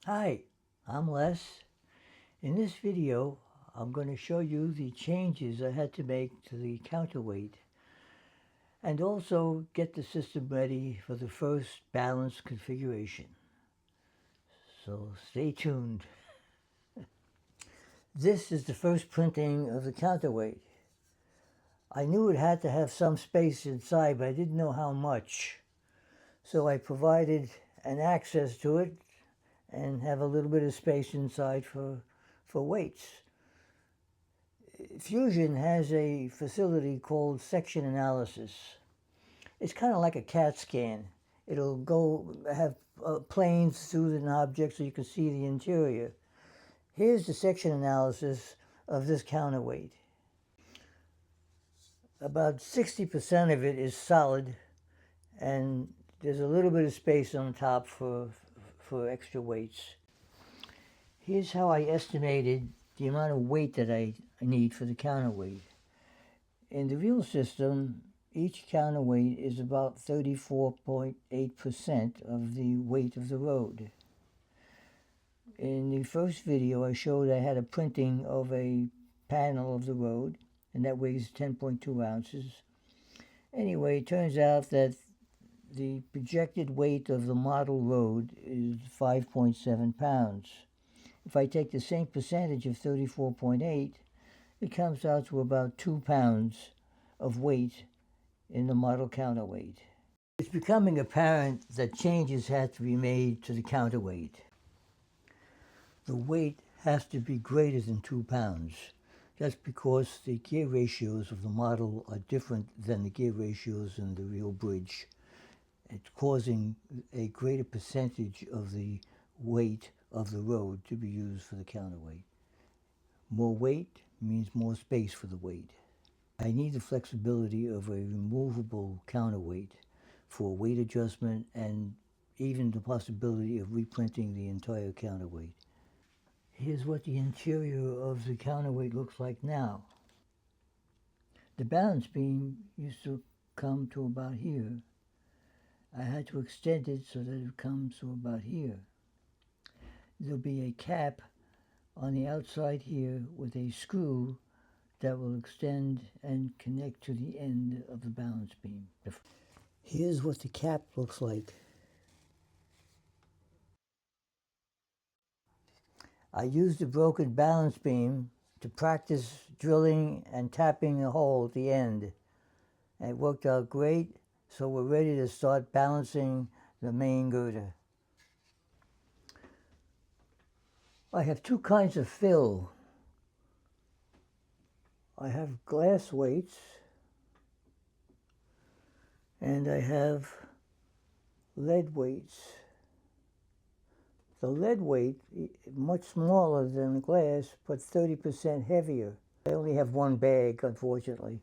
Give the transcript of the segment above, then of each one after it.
Hi, I'm Les. In this video, I'm going to show you the changes I had to make to the counterweight and also get the system ready for the first balance configuration. So stay tuned. This is the first printing of the counterweight. I knew it had to have some space inside, but I didn't know how much. So I provided an access to it and have a little bit of space inside for weights. Fusion has a facility called section analysis. It's kind of like a CAT scan. It'll have planes through an object so you can see the interior. Here's the section analysis of this counterweight. About 60% of it is solid, and there's a little bit of space on top for extra weights. Here's how I estimated the amount of weight that I need for the counterweight. In the real system, each counterweight is about 34.8% of the weight of the road. In the first video, I showed I had a printing of a panel of the road, and that weighs 10.2 ounces. Anyway, it turns out that the projected weight of the model road is 5.7 pounds. If I take the same percentage of 34.8, it comes out to about 2 pounds of weight in the model counterweight. It's becoming apparent that changes have to be made to the counterweight. The weight has to be greater than 2 pounds. That's because the gear ratios of the model are different than the gear ratios in the real bridge. It's causing a greater percentage of the weight of the road to be used for the counterweight. More weight means more space for the weight. I need the flexibility of a removable counterweight for weight adjustment and even the possibility of reprinting the entire counterweight. Here's what the interior of the counterweight looks like now. The balance beam used to come to about here. I had to extend it so that it comes to about here. There'll be a cap on the outside here with a screw that will extend and connect to the end of the balance beam. Here's what the cap looks like. I used a broken balance beam to practice drilling and tapping a hole at the end. And it worked out great, so we're ready to start balancing the main girder. I have two kinds of fill. I have glass weights and I have lead weights. The lead weight is much smaller than the glass, but 30% heavier. I only have one bag, unfortunately.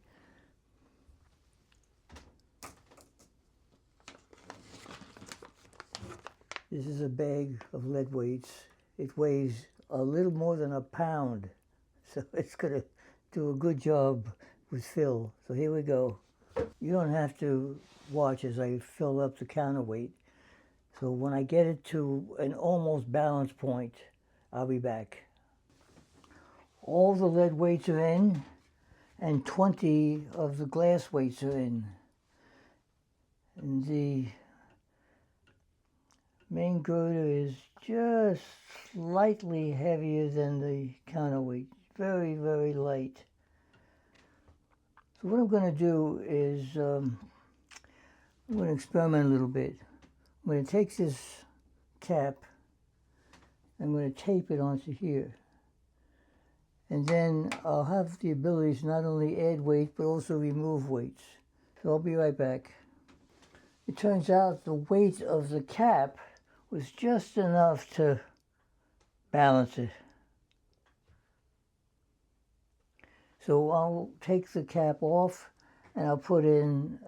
This is a bag of lead weights. It weighs a little more than a pound, so it's going to do a good job with fill. So here we go. You don't have to watch as I fill up the counterweight. So when I get it to an almost balance point, I'll be back. All the lead weights are in, and 20 of the glass weights are in. And the main girder is just slightly heavier than the counterweight. Very, very light. So what I'm going to do is I'm going to experiment a little bit. I'm going to take this cap, I'm going to tape it onto here. And then I'll have the ability to not only add weight, but also remove weights. So I'll be right back. It turns out the weight of the cap was just enough to balance it. So I'll take the cap off and I'll put in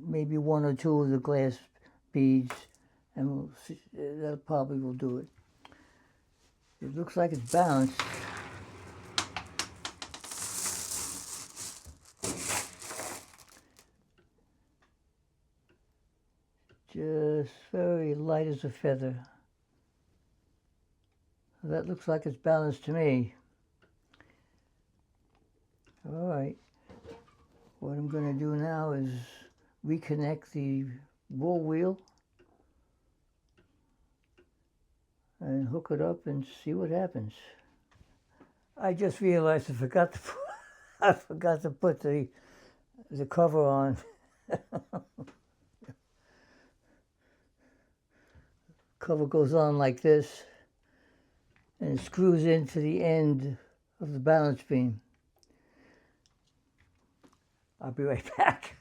maybe one or two of the glass beads, and we'll see, that probably will do it. It looks like it's balanced. Just very light as a feather. That looks like it's balanced to me. All right. What I'm going to do now is reconnect the ball wheel and hook it up and see what happens. I just realized I forgot to put the cover on. Cover goes on like this and it screws into the end of the balance beam. I'll be right back.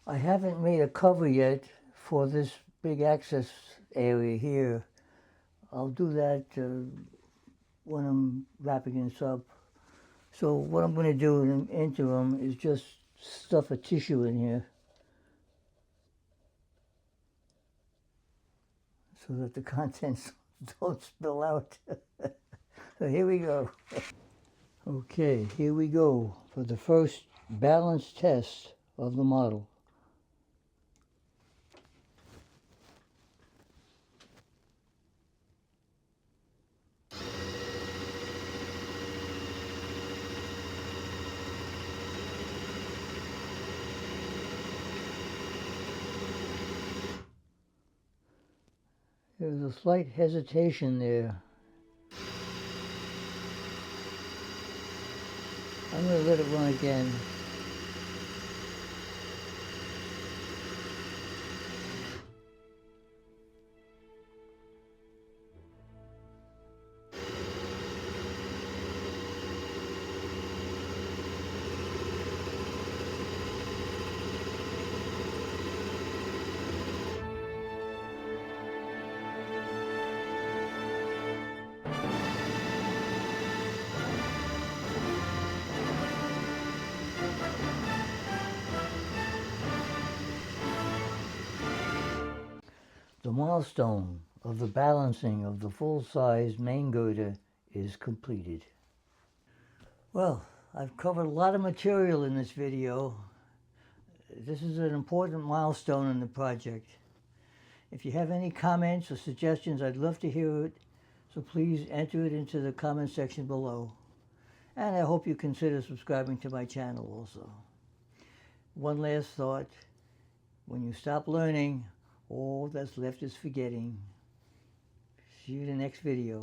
I haven't made a cover yet for this big access area here. I'll do that when I'm wrapping this up. So what I'm going to do in the interim is just stuff a tissue in here so that the contents don't spill out. So here we go. Okay, here we go for the first balance test of the model. There was a slight hesitation there. I'm going to let it run again. The milestone of the balancing of the full-size main girder is completed. Well, I've covered a lot of material in this video. This is an important milestone in the project. If you have any comments or suggestions, I'd love to hear it, so please enter it into the comment section below. And I hope you consider subscribing to my channel also. One last thought, when you stop learning, all that's left is forgetting. See you in the next video.